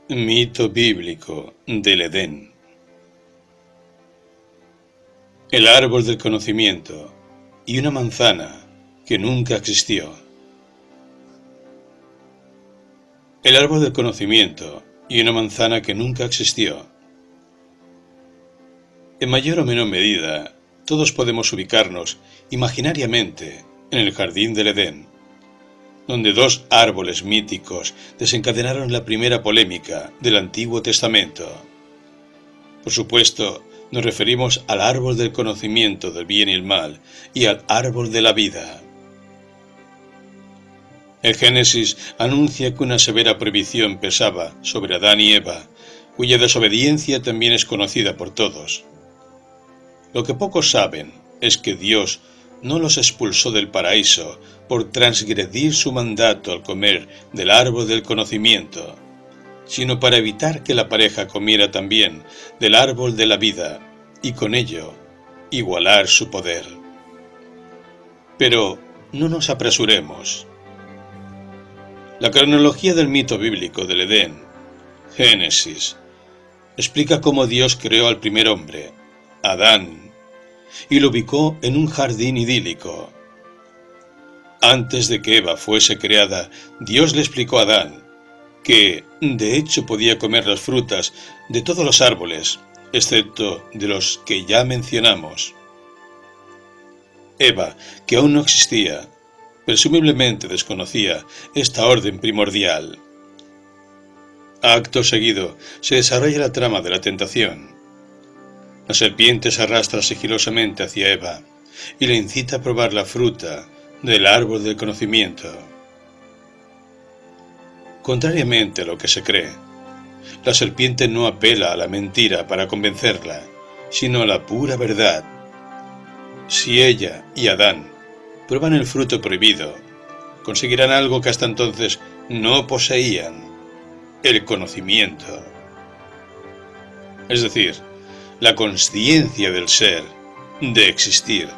Mito bíblico del Edén. El árbol del conocimiento y una manzana que nunca existió. El árbol del conocimiento y una manzana que nunca existió. En mayor o menor medida, todos podemos ubicarnos imaginariamente en el jardín del Edén, donde dos árboles míticos desencadenaron la primera polémica del Antiguo Testamento. Por supuesto, nos referimos al árbol del conocimiento del bien y el mal y al árbol de la vida. El Génesis anuncia que una severa prohibición pesaba sobre Adán y Eva, cuya desobediencia también es conocida por todos. Lo que pocos saben es que Dios no los expulsó del paraíso por transgredir su mandato al comer del árbol del conocimiento, sino para evitar que la pareja comiera también del árbol de la vida y con ello igualar su poder. Pero no nos apresuremos. La cronología del mito bíblico del Edén, Génesis, explica cómo Dios creó al primer hombre, Adán, y lo ubicó en un jardín idílico. Antes de que Eva fuese creada, Dios le explicó a Adán que, de hecho, podía comer las frutas de todos los árboles, excepto de los que ya mencionamos. Eva, que aún no existía, presumiblemente desconocía esta orden primordial. Acto seguido, se desarrolla la trama de la tentación. La serpiente se arrastra sigilosamente hacia Eva y le incita a probar la fruta del árbol del conocimiento. Contrariamente a lo que se cree, la serpiente no apela a la mentira para convencerla, sino a la pura verdad. Si ella y Adán prueban el fruto prohibido, conseguirán algo que hasta entonces no poseían: el conocimiento. Es decir, la consciencia del ser, de existir,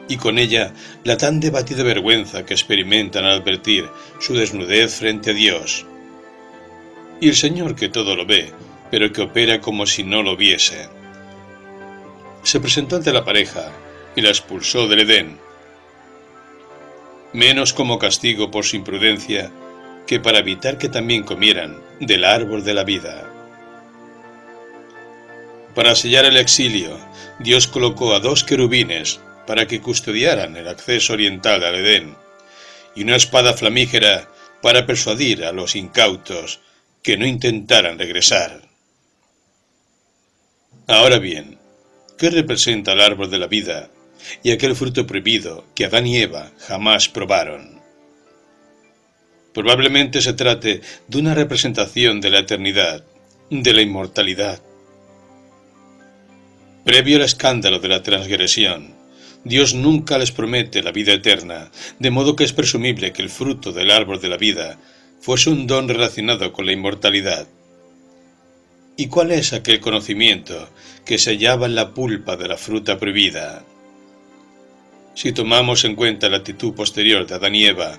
y con ella la tan debatida vergüenza que experimentan al advertir su desnudez frente a Dios. Y el Señor, que todo lo ve, pero que opera como si no lo viese, se presentó ante la pareja y la expulsó del Edén, menos como castigo por su imprudencia que para evitar que también comieran del árbol de la vida. Para sellar el exilio, Dios colocó a dos querubines para que custodiaran el acceso oriental al Edén, y una espada flamígera para persuadir a los incautos que no intentaran regresar. Ahora bien, ¿qué representa el árbol de la vida y aquel fruto prohibido que Adán y Eva jamás probaron? Probablemente se trate de una representación de la eternidad, de la inmortalidad. Previo al escándalo de la transgresión, Dios nunca les promete la vida eterna, de modo que es presumible que el fruto del árbol de la vida fuese un don relacionado con la inmortalidad. ¿Y cuál es aquel conocimiento que se hallaba en la pulpa de la fruta prohibida? Si tomamos en cuenta la actitud posterior de Adán y Eva,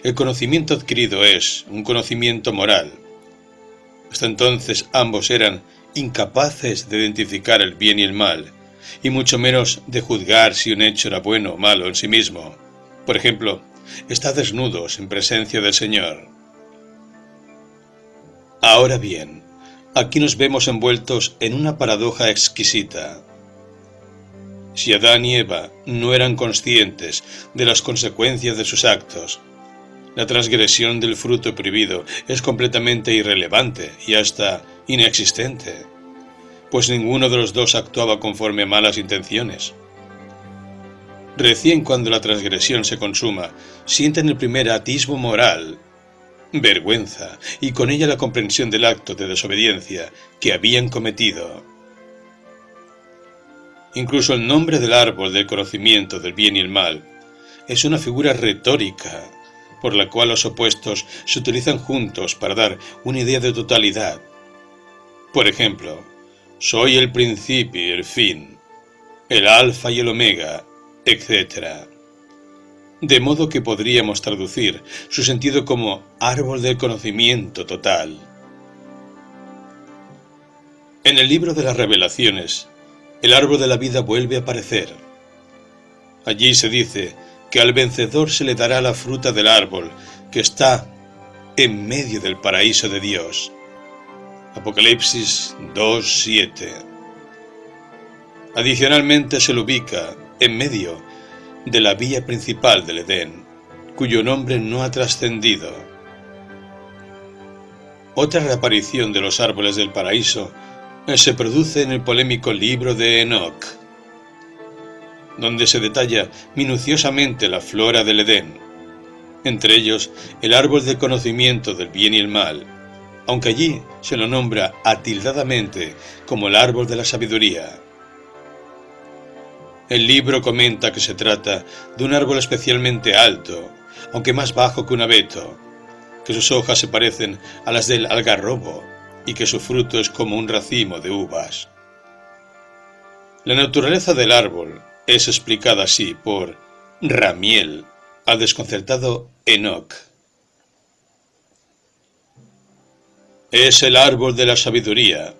el conocimiento adquirido es un conocimiento moral. Hasta entonces ambos eran incapaces de identificar el bien y el mal, y mucho menos de juzgar si un hecho era bueno o malo en sí mismo. Por ejemplo, estar desnudos en presencia del Señor. Ahora bien, aquí nos vemos envueltos en una paradoja exquisita. Si Adán y Eva no eran conscientes de las consecuencias de sus actos, la transgresión del fruto prohibido es completamente irrelevante y hasta inexistente, pues ninguno de los dos actuaba conforme a malas intenciones. Recién cuando la transgresión se consuma, sienten el primer atisbo moral, vergüenza, y con ella la comprensión del acto de desobediencia que habían cometido. Incluso el nombre del árbol del conocimiento del bien y el mal es una figura retórica, por la cual los opuestos se utilizan juntos para dar una idea de totalidad. Por ejemplo, soy el principio y el fin, el alfa y el omega, etc. De modo que podríamos traducir su sentido como árbol del conocimiento total. En el libro de las Revelaciones, el árbol de la vida vuelve a aparecer. Allí se dice que al vencedor se le dará la fruta del árbol que está en medio del paraíso de Dios. Apocalipsis 2:7. Adicionalmente se lo ubica en medio de la vía principal del Edén, cuyo nombre no ha trascendido. Otra reaparición de los árboles del paraíso se produce en el polémico libro de Enoc, donde se detalla minuciosamente la flora del Edén, entre ellos el árbol del conocimiento del bien y el mal, aunque allí se lo nombra atildadamente como el árbol de la sabiduría. El libro comenta que se trata de un árbol especialmente alto, aunque más bajo que un abeto, que sus hojas se parecen a las del algarrobo y que su fruto es como un racimo de uvas. La naturaleza del árbol es explicada así por Ramiel al desconcertado Enoc. Es el árbol de la sabiduría,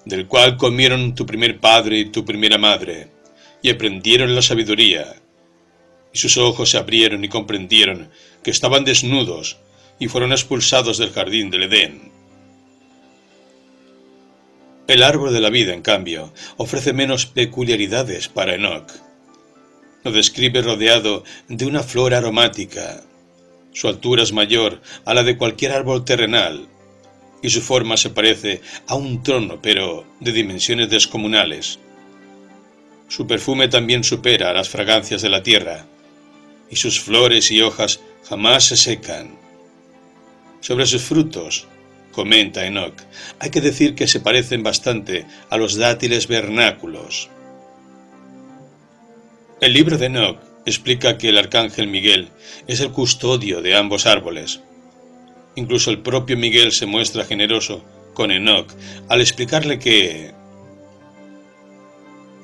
del cual comieron tu primer padre y tu primera madre, y aprendieron la sabiduría, y sus ojos se abrieron y comprendieron que estaban desnudos, y fueron expulsados del jardín del Edén. El árbol de la vida, en cambio, ofrece menos peculiaridades para Enoc. Lo describe rodeado de una flor aromática. Su altura es mayor a la de cualquier árbol terrenal, y su forma se parece a un trono, pero de dimensiones descomunales. Su perfume también supera a las fragancias de la tierra, y sus flores y hojas jamás se secan. Sobre sus frutos, comenta Enoc, hay que decir que se parecen bastante a los dátiles vernáculos. El libro de Enoc explica que el arcángel Miguel es el custodio de ambos árboles. Incluso el propio Miguel se muestra generoso con Enoc al explicarle que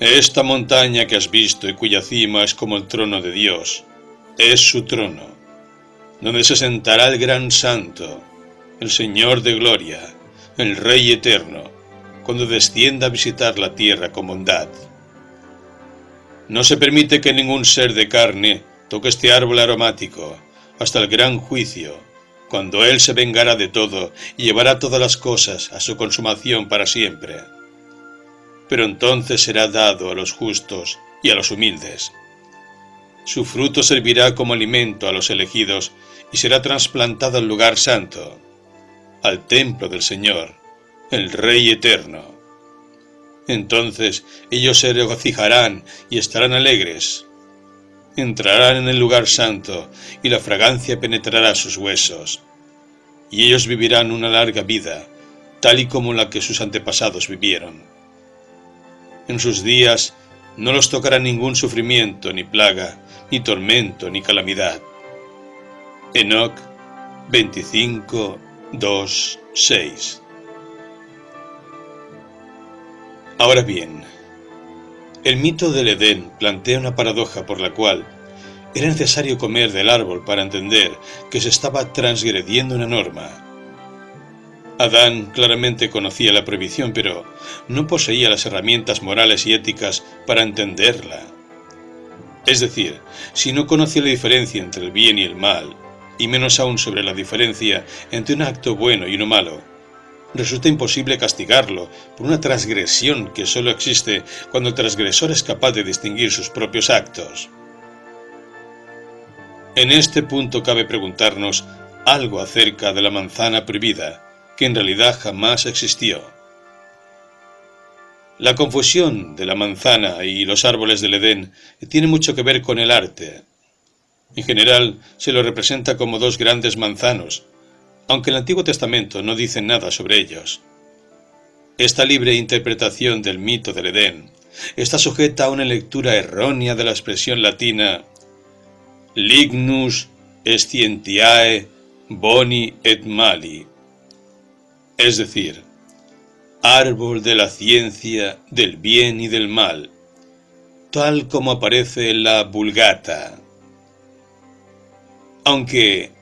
esta montaña que has visto y cuya cima es como el trono de Dios, es su trono, donde se sentará el gran santo, el Señor de gloria, el Rey eterno, cuando descienda a visitar la tierra con bondad. No se permite que ningún ser de carne toque este árbol aromático hasta el gran juicio, cuando Él se vengará de todo y llevará todas las cosas a su consumación para siempre. Pero entonces será dado a los justos y a los humildes. Su fruto servirá como alimento a los elegidos y será trasplantado al lugar santo, al templo del Señor, el Rey eterno. Entonces ellos se regocijarán y estarán alegres. Entrarán en el lugar santo y la fragancia penetrará sus huesos. Y ellos vivirán una larga vida, tal y como la que sus antepasados vivieron. En sus días no los tocará ningún sufrimiento, ni plaga, ni tormento, ni calamidad. Enoc 25:2-6. Ahora bien, el mito del Edén plantea una paradoja por la cual era necesario comer del árbol para entender que se estaba transgrediendo una norma. Adán claramente conocía la prohibición, pero no poseía las herramientas morales y éticas para entenderla. Es decir, si no conocía la diferencia entre el bien y el mal, y menos aún sobre la diferencia entre un acto bueno y uno malo, resulta imposible castigarlo por una transgresión que solo existe cuando el transgresor es capaz de distinguir sus propios actos. En este punto cabe preguntarnos algo acerca de la manzana prohibida, que en realidad jamás existió. La confusión de la manzana y los árboles del Edén tiene mucho que ver con el arte. En general se lo representa como dos grandes manzanos, aunque el Antiguo Testamento no dice nada sobre ellos. Esta libre interpretación del mito del Edén está sujeta a una lectura errónea de la expresión latina lignus scientiae boni et mali, es decir, árbol de la ciencia del bien y del mal, tal como aparece en la Vulgata. Aunque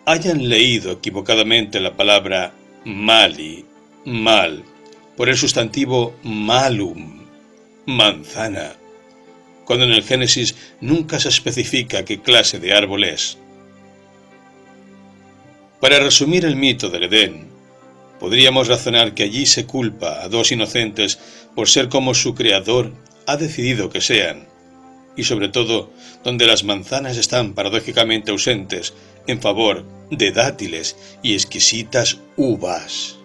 hayan leído equivocadamente la palabra mali, mal, por el sustantivo malum, manzana, cuando en el Génesis nunca se especifica qué clase de árbol es. Para resumir el mito del Edén, podríamos razonar que allí se culpa a dos inocentes por ser como su creador ha decidido que sean, y sobre todo donde las manzanas están paradójicamente ausentes en favor de dátiles y exquisitas uvas.